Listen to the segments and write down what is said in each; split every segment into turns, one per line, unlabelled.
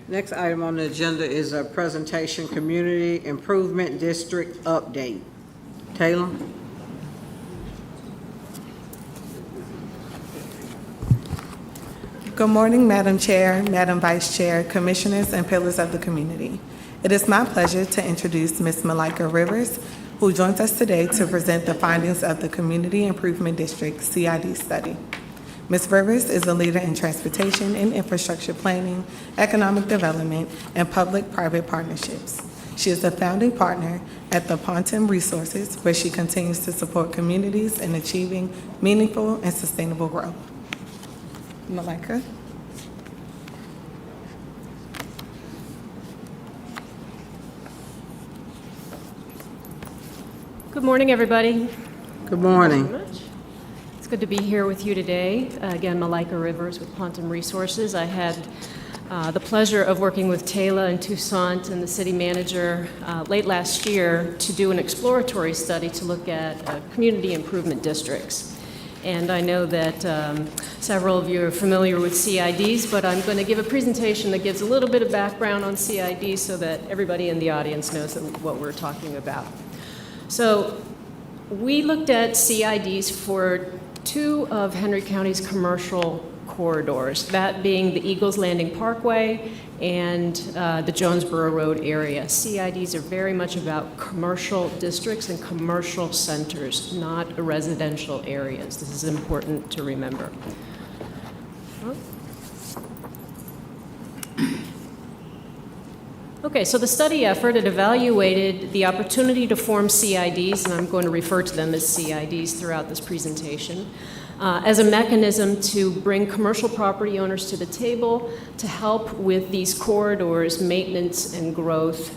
Next item on the agenda is a presentation, Community Improvement District Update. Taylor?
Good morning, Madam Chair, Madam Vice Chair, Commissioners, and pillars of the community. It is my pleasure to introduce Ms. Malika Rivers, who joins us today to present the findings of the Community Improvement District CID study. Ms. Rivers is a leader in transportation and infrastructure planning, economic development, and public-private partnerships. She is a founding partner at the Ponton Resources, where she continues to support communities in achieving meaningful and sustainable growth. Malika.
Good morning, everybody.
Good morning.
Thank you very much. It's good to be here with you today. Again, Malika Rivers with Ponton Resources. I had the pleasure of working with Taylor and Toussaint and the city manager late last year to do an exploratory study to look at community improvement districts. And I know that several of you are familiar with CIDs, but I'm going to give a presentation that gives a little bit of background on CIDs so that everybody in the audience knows what we're talking about. So we looked at CIDs for two of Henry County's commercial corridors, that being the Eagles Landing Parkway and the Jonesboro Road area. CIDs are very much about commercial districts and commercial centers, not residential areas. This is important to remember. Okay, so the study effort, it evaluated the opportunity to form CIDs, and I'm going to refer to them as CIDs throughout this presentation, as a mechanism to bring commercial property owners to the table to help with these corridors' maintenance and growth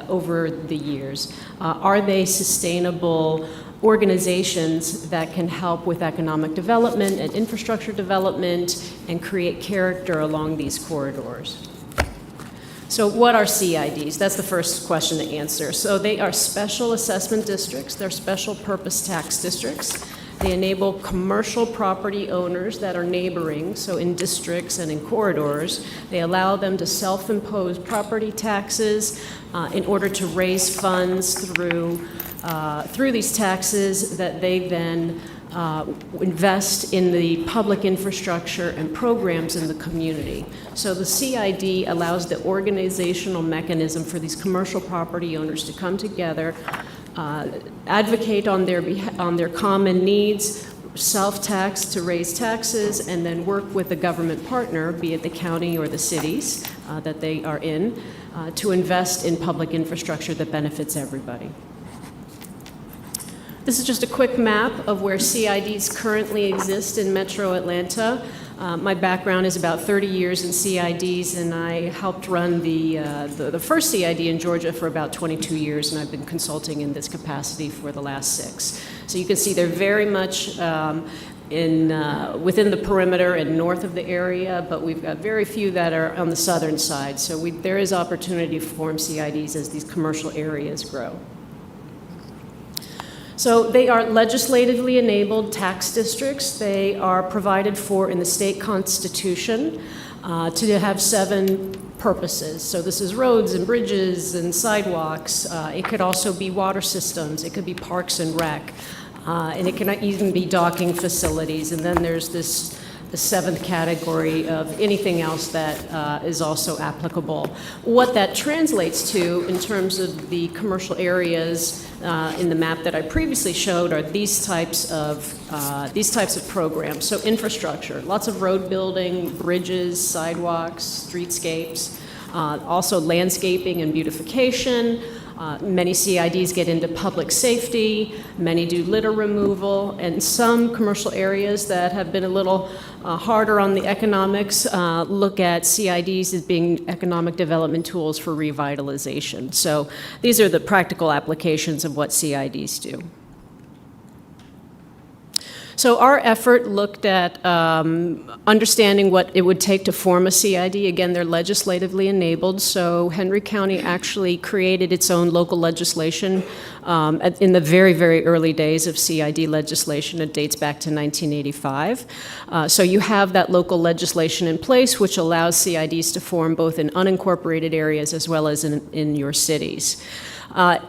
over the years. Are they sustainable organizations that can help with economic development and infrastructure development and create character along these corridors? So what are CIDs? That's the first question to answer. So they are special assessment districts. They're special purpose tax districts. They enable commercial property owners that are neighboring, so in districts and in corridors. They allow them to self-impose property taxes in order to raise funds through these taxes that they then invest in the public infrastructure and programs in the community. So the CID allows the organizational mechanism for these commercial property owners to come together, advocate on their common needs, self-tax to raise taxes, and then work with the government partner, be it the county or the cities that they are in, to invest in public infrastructure that benefits everybody. This is just a quick map of where CIDs currently exist in Metro Atlanta. My background is about 30 years in CIDs, and I helped run the first CID in Georgia for about 22 years, and I've been consulting in this capacity for the last 6. So you can see they're very much within the perimeter and north of the area, but we've got very few that are on the southern side. So there is opportunity to form CIDs as these commercial areas grow. So they are legislatively enabled tax districts. They are provided for in the state constitution to have 7 purposes. So this is roads and bridges and sidewalks. It could also be water systems. It could be parks and rec. And it can even be docking facilities. And then there's the 7th category of anything else that is also applicable. What that translates to in terms of the commercial areas in the map that I previously showed are these types of programs. So infrastructure, lots of road building, bridges, sidewalks, streetscapes, also landscaping and beautification. Many CIDs get into public safety, many do litter removal, and some commercial areas that have been a little harder on the economics look at CIDs as being economic development tools for revitalization. So these are the practical applications of what CIDs do. So our effort looked at understanding what it would take to form a CID. Again, they're legislatively enabled, so Henry County actually created its own local legislation in the very, very early days of CID legislation. It dates back to 1985. So you have that local legislation in place, which allows CIDs to form both in unincorporated areas as well as in your cities.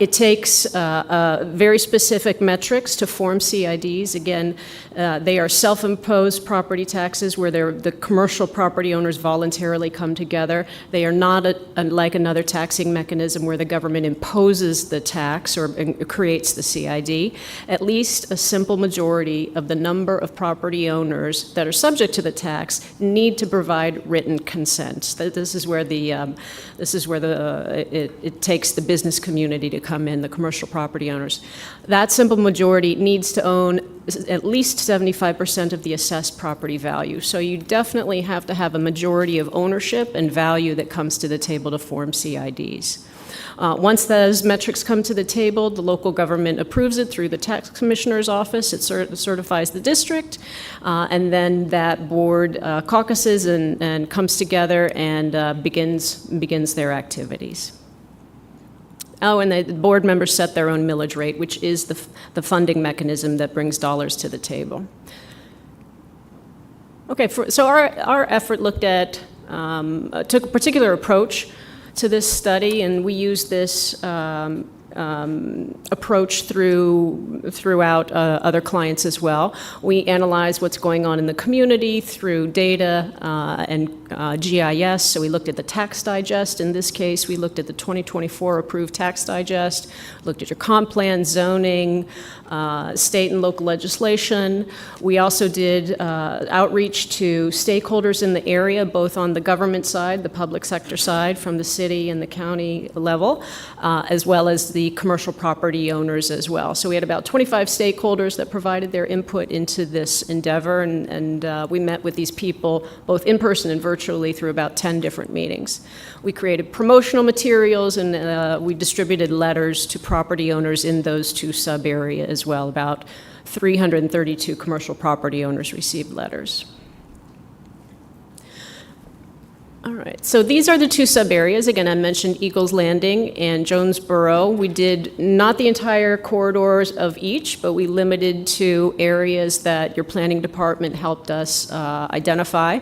It takes very specific metrics to form CIDs. Again, they are self-imposed property taxes where the commercial property owners voluntarily come together. They are not like another taxing mechanism where the government imposes the tax or creates the CID. At least a simple majority of the number of property owners that are subject to the tax need to provide written consent. This is where it takes the business community to come in, the commercial property owners. That simple majority needs to own at least 75% of the assessed property value. So you definitely have to have a majority of ownership and value that comes to the table to form CIDs. Once those metrics come to the table, the local government approves it through the tax commissioner's office. It certifies the district, and then that board caucuses and comes together and begins their activities. Oh, and the board members set their own millage rate, which is the funding mechanism that brings dollars to the table. Okay, so our effort looked at, took a particular approach to this study, and we used this approach throughout other clients as well. We analyze what's going on in the community through data and GIS. So we looked at the tax digest. In this case, we looked at the 2024 approved tax digest, looked at your comp plan, zoning, state and local legislation. We also did outreach to stakeholders in the area, both on the government side, the public sector side, from the city and the county level, as well as the commercial property owners as well. So we had about 25 stakeholders that provided their input into this endeavor, and we met with these people both in person and virtually through about 10 different meetings. We created promotional materials, and we distributed letters to property owners in those two sub-areas as well. About 332 commercial property owners received letters. All right, so these are the two sub-areas. Again, I mentioned Eagles Landing and Jonesboro. We did not the entire corridors of each, but we limited to areas that your planning department helped us identify.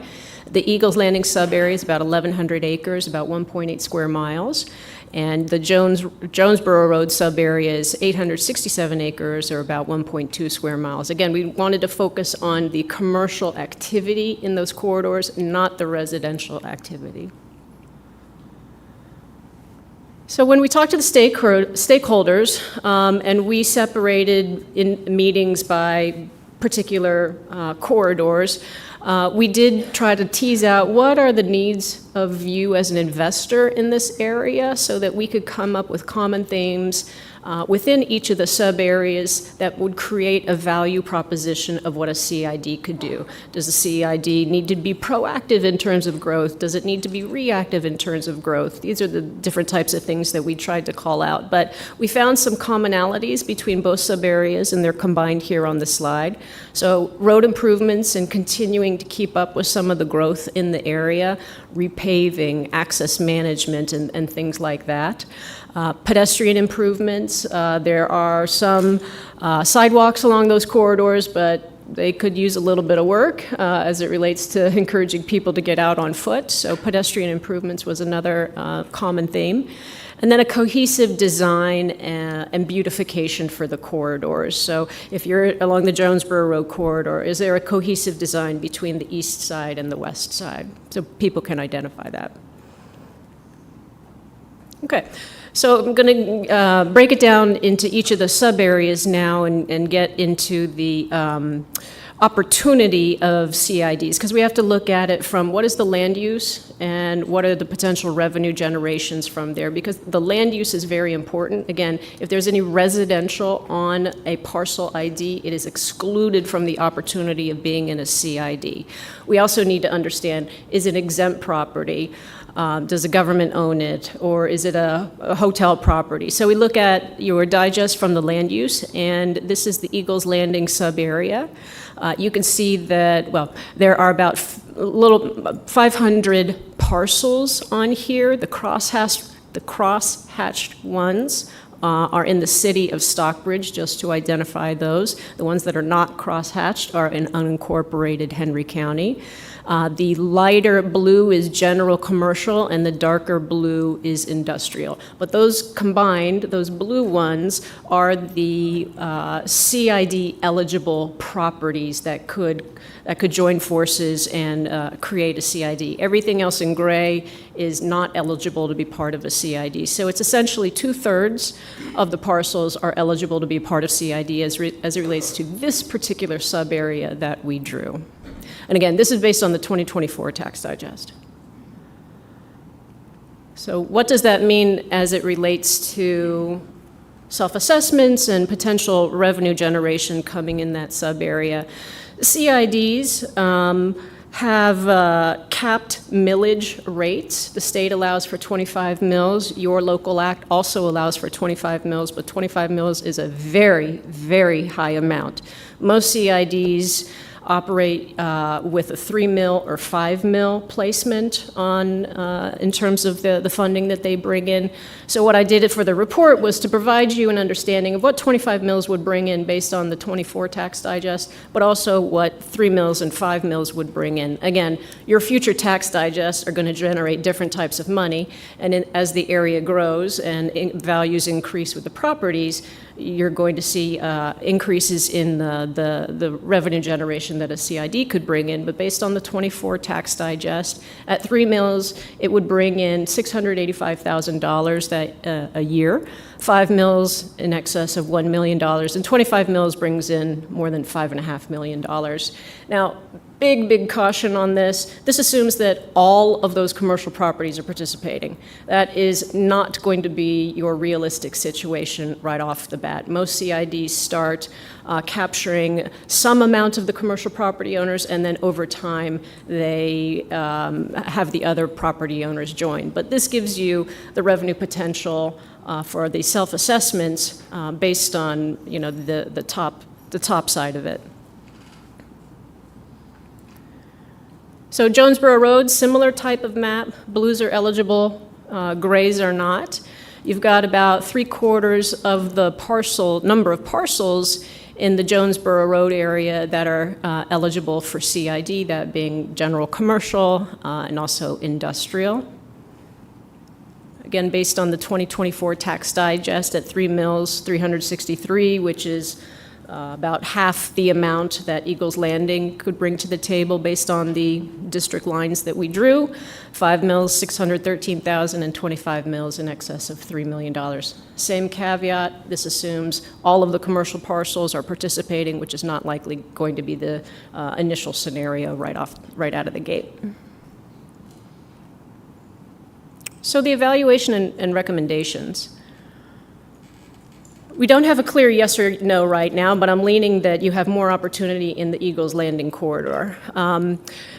The Eagles Landing sub-area is about 1,100 acres, about 1.8 square miles. And the Jonesboro Road sub-area is 867 acres, or about 1.2 square miles. Again, we wanted to focus on the commercial activity in those corridors, not the residential activity. So when we talked to the stakeholders, and we separated in meetings by particular corridors, we did try to tease out what are the needs of you as an investor in this area so that we could come up with common themes within each of the sub-areas that would create a value proposition of what a CID could do. Does a CID need to be proactive in terms of growth? Does it need to be reactive in terms of growth? These are the different types of things that we tried to call out. But we found some commonalities between both sub-areas, and they're combined here on the slide. So road improvements and continuing to keep up with some of the growth in the area, repaving, access management, and things like that. Pedestrian improvements. There are some sidewalks along those corridors, but they could use a little bit of work as it relates to encouraging people to get out on foot. So pedestrian improvements was another common theme. And then a cohesive design and beautification for the corridors. So if you're along the Jonesboro Road corridor, is there a cohesive design between the east side and the west side? So people can identify that. Okay. So I'm going to break it down into each of the sub-areas now and get into the opportunity of CIDs, because we have to look at it from what is the land use and what are the potential revenue generations from there, because the land use is very important. Again, if there's any residential on a parcel ID, it is excluded from the opportunity of being in a CID. We also need to understand, is it exempt property? Does the government own it, or is it a hotel property? So we look at your digest from the land use, and this is the Eagles Landing sub-area. You can see that, well, there are about 500 parcels on here. The cross-hatched ones are in the city of Stockbridge, just to identify those. The ones that are not cross-hatched are in unincorporated Henry County. The lighter blue is general commercial, and the darker blue is industrial. But those combined, those blue ones, are the CID eligible properties that could join forces and create a CID. Everything else in gray is not eligible to be part of a CID. So it's essentially 2/3 of the parcels are eligible to be part of CID as it relates to this particular sub-area that we drew. And again, this is based on the 2024 tax digest. So what does that mean as it relates to self-assessments and potential revenue generation coming in that sub-area? CIDs have capped millage rates. The state allows for 25 mills. Your local act also allows for 25 mills, but 25 mills is a very, very high amount. Most CIDs operate with a 3 mil or 5 mil placement on in terms of the funding that they bring in. So what I did for the report was to provide you an understanding of what 25 mils would bring in based on the 24 tax digest, but also what 3 mils and 5 mils would bring in. Again, your future tax digests are going to generate different types of money, and as the area grows and values increase with the properties, you're going to see increases in the revenue generation that a CID could bring in. But based on the 24 tax digest, at 3 mills, it would bring in $685,000 a year. 5 mills in excess of $1 million, and 25 mills brings in more than $5.5 million. Now, big caution on this. This assumes that all of those commercial properties are participating. That is not going to be your realistic situation right off the bat. Most CIDs start capturing some amount of the commercial property owners, and then over time they have the other property owners join. But this gives you the revenue potential for the self-assessments based on the top side of it. So Jonesboro Road, similar type of map. Blues are eligible, grays are not. You've got about 3/4 of the number of parcels in the Jonesboro Road area that are eligible for CID, that being general commercial and also industrial. Again, based on the 2024 tax digest at 3 mills, 363, which is about half the amount that Eagles Landing could bring to the table based on the district lines that we drew. 5 mills, $613,000, and 25 mills in excess of $3 million. Same caveat, this assumes all of the commercial parcels are participating, which is not likely going to be the initial scenario right out of the gate. So the evaluation and recommendations. We don't have a clear yes or no right now, but I'm leaning that you have more opportunity in the Eagles Landing corridor.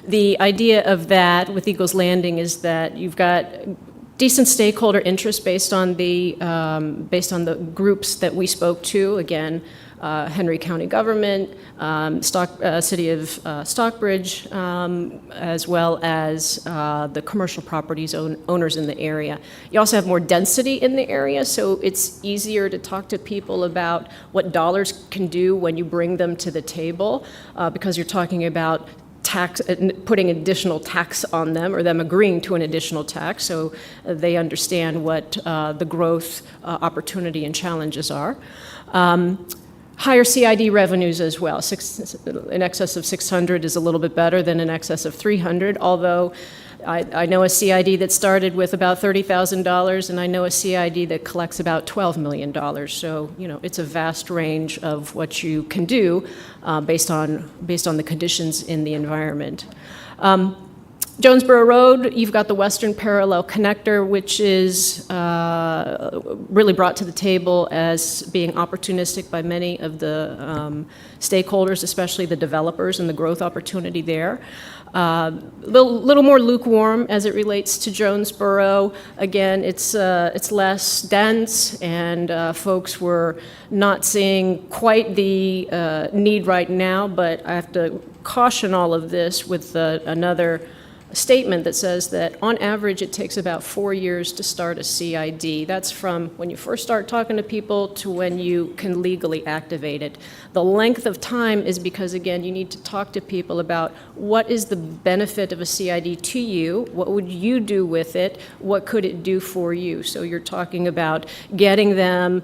The idea of that with Eagles Landing is that you've got decent stakeholder interest based on the groups that we spoke to. Again, Henry County government, City of Stockbridge, as well as the commercial properties owners in the area. You also have more density in the area, so it's easier to talk to people about what dollars can do when you bring them to the table, because you're talking about putting additional tax on them, or them agreeing to an additional tax, so they understand what the growth opportunity and challenges are. Higher CID revenues as well. In excess of 600 is a little bit better than in excess of 300, although I know a CID that started with about $30,000, and I know a CID that collects about $12 million. So, it's a vast range of what you can do based on the conditions in the environment. Jonesboro Road, you've got the Western Parallel Connector, which is really brought to the table as being opportunistic by many of the stakeholders, especially the developers and the growth opportunity there. Little more lukewarm as it relates to Jonesboro. Again, it's less dense, and folks were not seeing quite the need right now, but I have to caution all of this with another statement that says that on average it takes about 4 years to start a CID. That's from when you first start talking to people to when you can legally activate it. The length of time is because, again, you need to talk to people about what is the benefit of a CID to you, what would you do with it, what could it do for you. So you're talking about getting them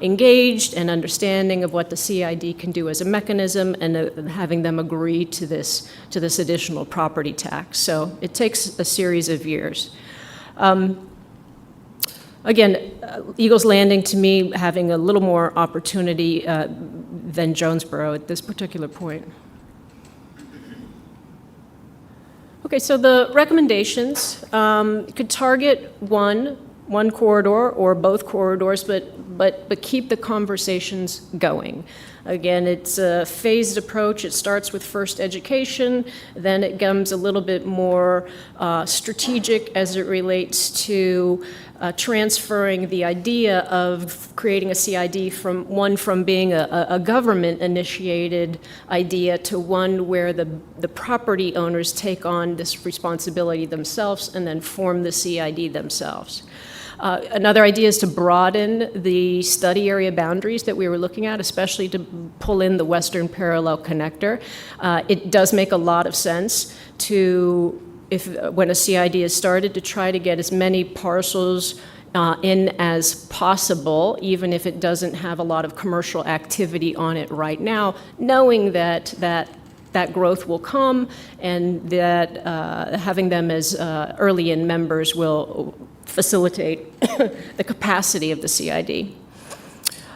engaged and understanding of what the CID can do as a mechanism, and having them agree to this additional property tax. So it takes a series of years. Again, Eagles Landing, to me, having a little more opportunity than Jonesboro at this particular point. Okay, so the recommendations could target one corridor or both corridors, but keep the conversations going. Again, it's a phased approach. It starts with first education, then it becomes a little bit more strategic as it relates to transferring the idea of creating a CID from being a government-initiated idea to one where the property owners take on this responsibility themselves and then form the CID themselves. Another idea is to broaden the study area boundaries that we were looking at, especially to pull in the western parallel connector. It does make a lot of sense when a CID is started, to try to get as many parcels in as possible, even if it doesn't have a lot of commercial activity on it right now, knowing that growth will come, and that having them as early in members will facilitate the capacity of the CID.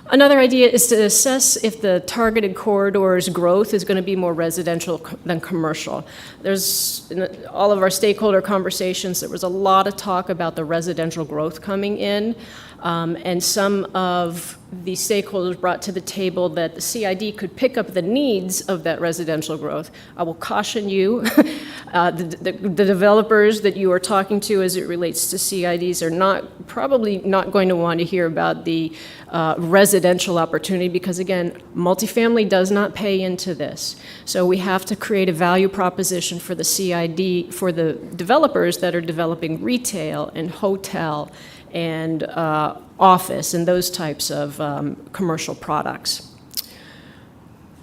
Another idea is to assess if the targeted corridor's growth is going to be more residential than commercial. There's, in all of our stakeholder conversations, there was a lot of talk about the residential growth coming in, and some of the stakeholders brought to the table that the CID could pick up the needs of that residential growth. I will caution you, the developers that you are talking to as it relates to CIDs are probably not going to want to hear about the residential opportunity, because again, multifamily does not pay into this. So we have to create a value proposition for the CID, for the developers that are developing retail and hotel and office and those types of commercial products.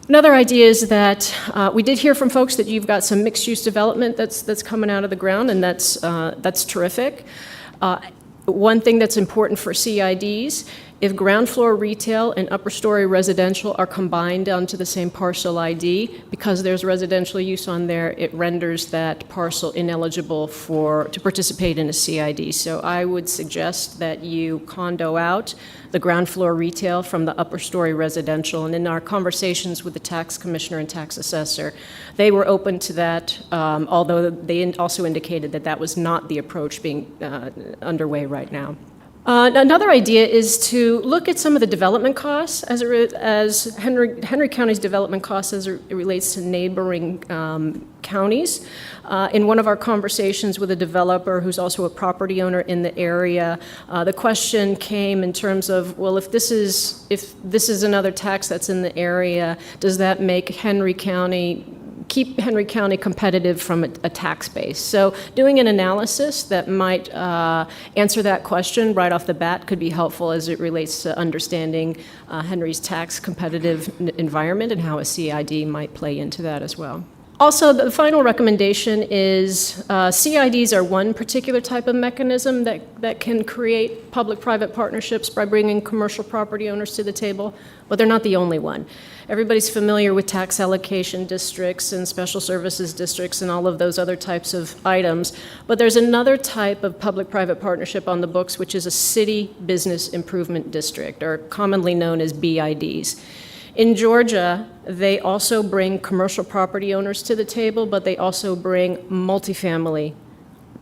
Another idea is that we did hear from folks that you've got some mixed-use development that's coming out of the ground, and that's terrific. One thing that's important for CIDs, if ground floor retail and upper story residential are combined onto the same parcel ID, because there's residential use on there, it renders that parcel ineligible to participate in a CID. So I would suggest that you condo out the ground floor retail from the upper story residential. And in our conversations with the tax commissioner and tax assessor, they were open to that, although they also indicated that that was not the approach being underway right now. Another idea is to look at some of the development costs as Henry County's development costs as it relates to neighboring counties. In one of our conversations with a developer who's also a property owner in the area, the question came in terms of, well, if this is another tax that's in the area, does that keep Henry County competitive from a tax base? So doing an analysis that might answer that question right off the bat could be helpful as it relates to understanding Henry's tax competitive environment and how a CID might play into that as well. Also, the final recommendation is CIDs are one particular type of mechanism that can create public-private partnerships by bringing commercial property owners to the table, but they're not the only one. Everybody's familiar with tax allocation districts and special services districts and all of those other types of items, but there's another type of public-private partnership on the books, which is a city business improvement district, or commonly known as BIDs. In Georgia, they also bring commercial property owners to the table, but they also bring multifamily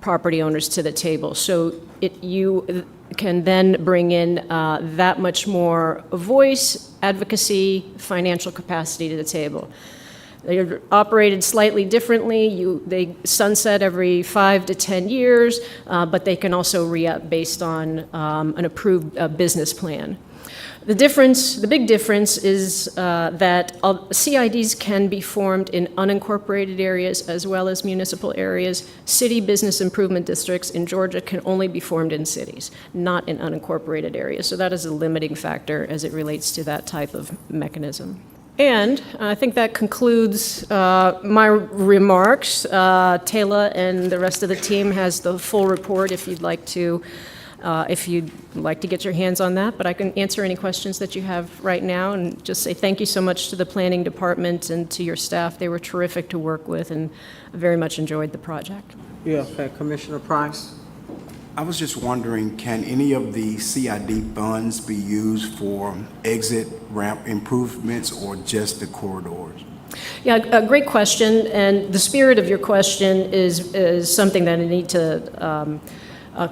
property owners to the table. So you can then bring in that much more voice, advocacy, financial capacity to the table. They're operated slightly differently. They sunset every 5 to 10 years, but they can also re-up based on an approved business plan. The big difference is that CIDs can be formed in unincorporated areas as well as municipal areas. City business improvement districts in Georgia can only be formed in cities, not in unincorporated areas. So that is a limiting factor as it relates to that type of mechanism. And I think that concludes my remarks. Taylor and the rest of the team has the full report if you'd like to get your hands on that, but I can answer any questions that you have right now and just say thank you so much to the planning department and to your staff. They were terrific to work with and very much enjoyed the project.
Yeah, okay, Commissioner Price.
I was just wondering, can any of the CID funds be used for exit ramp improvements or just the corridors?
Yeah, a great question, and the spirit of your question is something that I need to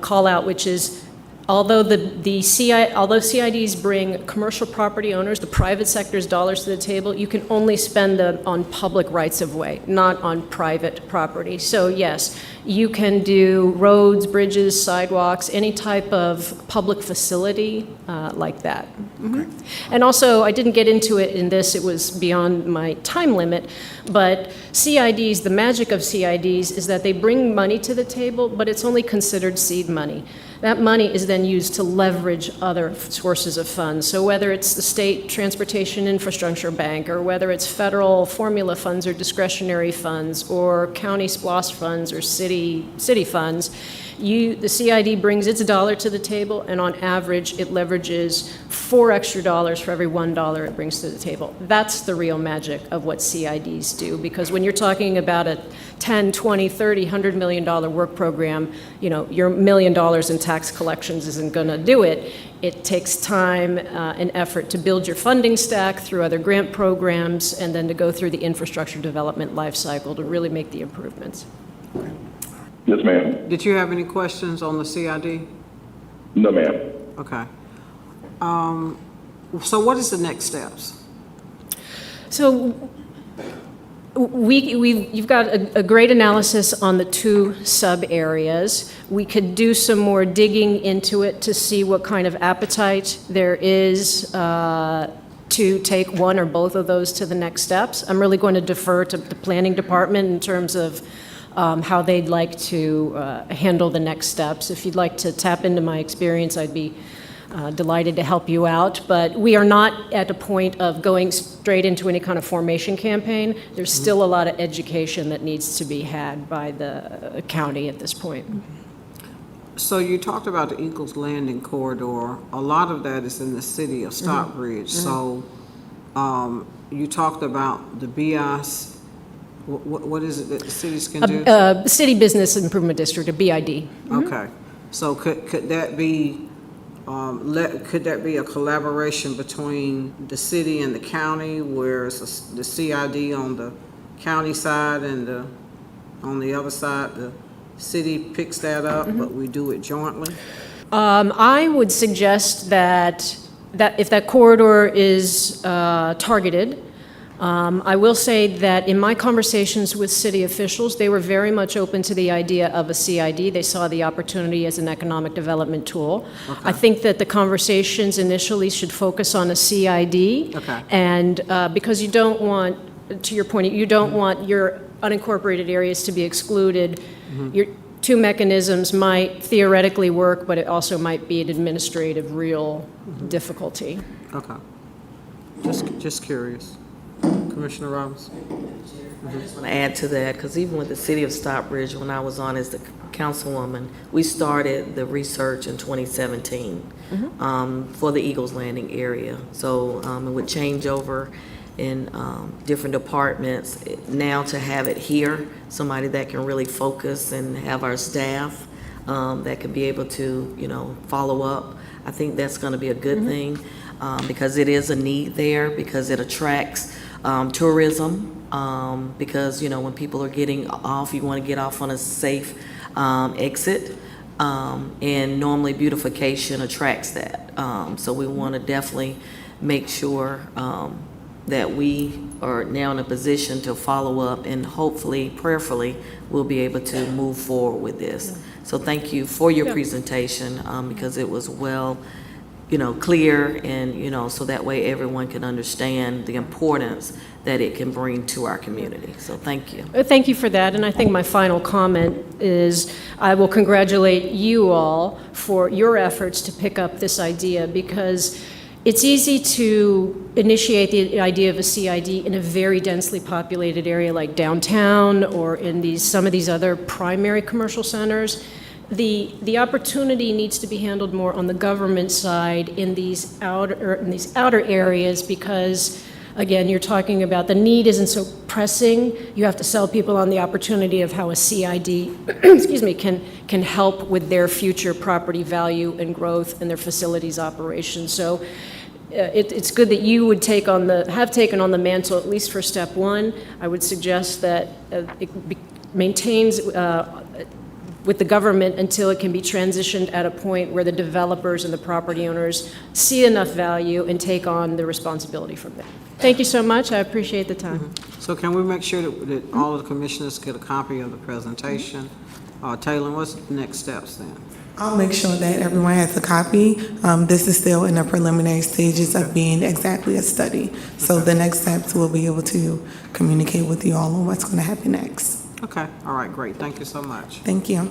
call out, which is although CIDs bring commercial property owners, the private sector's dollars to the table, you can only spend them on public rights of way, not on private property. So yes, you can do roads, bridges, sidewalks, any type of public facility like that. Mm-hmm. And also, I didn't get into it in this, it was beyond my time limit, but CIDs, the magic of CIDs is that they bring money to the table, but it's only considered seed money. That money is then used to leverage other sources of funds. So whether it's the State Transportation Infrastructure Bank, or whether it's federal formula funds or discretionary funds, or county SPLOST funds or city funds, the CID brings its dollar to the table, and on average, it leverages $4 extra for every $1 it brings to the table. That's the real magic of what CIDs do, because when you're talking about a 10, 20, 30, $100 million work program, your $1 million in tax collections isn't going to do it. It takes time and effort to build your funding stack through other grant programs, and then to go through the infrastructure development life cycle to really make the improvements.
Yes, ma'am.
Did you have any questions on the CID?
No, ma'am.
Okay. So what is the next steps?
So you've got a great analysis on the 2 sub-areas. We could do some more digging into it to see what kind of appetite there is to take one or both of those to the next steps. I'm really going to defer to the planning department in terms of how they'd like to handle the next steps. If you'd like to tap into my experience, I'd be delighted to help you out. But we are not at a point of going straight into any kind of formation campaign. There's still a lot of education that needs to be had by the county at this point.
So you talked about the Eagles Landing corridor. A lot of that is in the city of Stockbridge. So you talked about the BIS. What is it that the cities can do?
City Business Improvement District, a BID.
Okay. So could that be a collaboration between the city and the county, where it's the CID on the county side and on the other side the city picks that up, but we do it jointly?
I would suggest that if that corridor is targeted, I will say that in my conversations with city officials, they were very much open to the idea of a CID. They saw the opportunity as an economic development tool. Okay. I think that the conversations initially should focus on a CID. Okay. And because you don't want, to your point, you don't want your unincorporated areas to be excluded. Your 2 mechanisms might theoretically work, but it also might be an administrative real difficulty.
Okay. Just curious. Commissioner Roberts.
I just want to add to that, because even with the city of Stockbridge, when I was on as the councilwoman, we started the research in 2017 for the Eagles Landing area. So it would change over in different departments. Now to have it here, somebody that can really focus and have our staff that can be able to, follow up, I think that's going to be a good thing because it is a need there, because it attracts tourism, because when people are getting off, you want to get off on a safe exit, and normally beautification attracts that. So we want to definitely make sure that we are now in a position to follow up, and hopefully, prayerfully, we'll be able to move forward with this. So thank you for your presentation, because it was well, clear, and, so that way everyone can understand the importance that it can bring to our community. So thank you.
Thank you for that, and I think my final comment is I will congratulate you all for your efforts to pick up this idea, because it's easy to initiate the idea of a CID in a very densely populated area like downtown or in some of these other primary commercial centers. The opportunity needs to be handled more on the government side in these outer areas, because again, you're talking about the need isn't so pressing. You have to sell people on the opportunity of how a CID excuse me, can help with their future property value and growth and their facilities operation. So it's good that you would have taken on the mantle, at least for step one. I would suggest that it maintains with the government until it can be transitioned at a point where the developers and the property owners see enough value and take on the responsibility from there. Thank you so much. I appreciate the time.
So can we make sure that all of the commissioners get a copy of the presentation? Taylor, what's the next steps then?
I'll make sure that everyone has a copy. This is still in the preliminary stages of being exactly a study. So the next steps, we'll be able to communicate with you all on what's going to happen next.
Okay, all right, great. Thank you so much.
Thank you.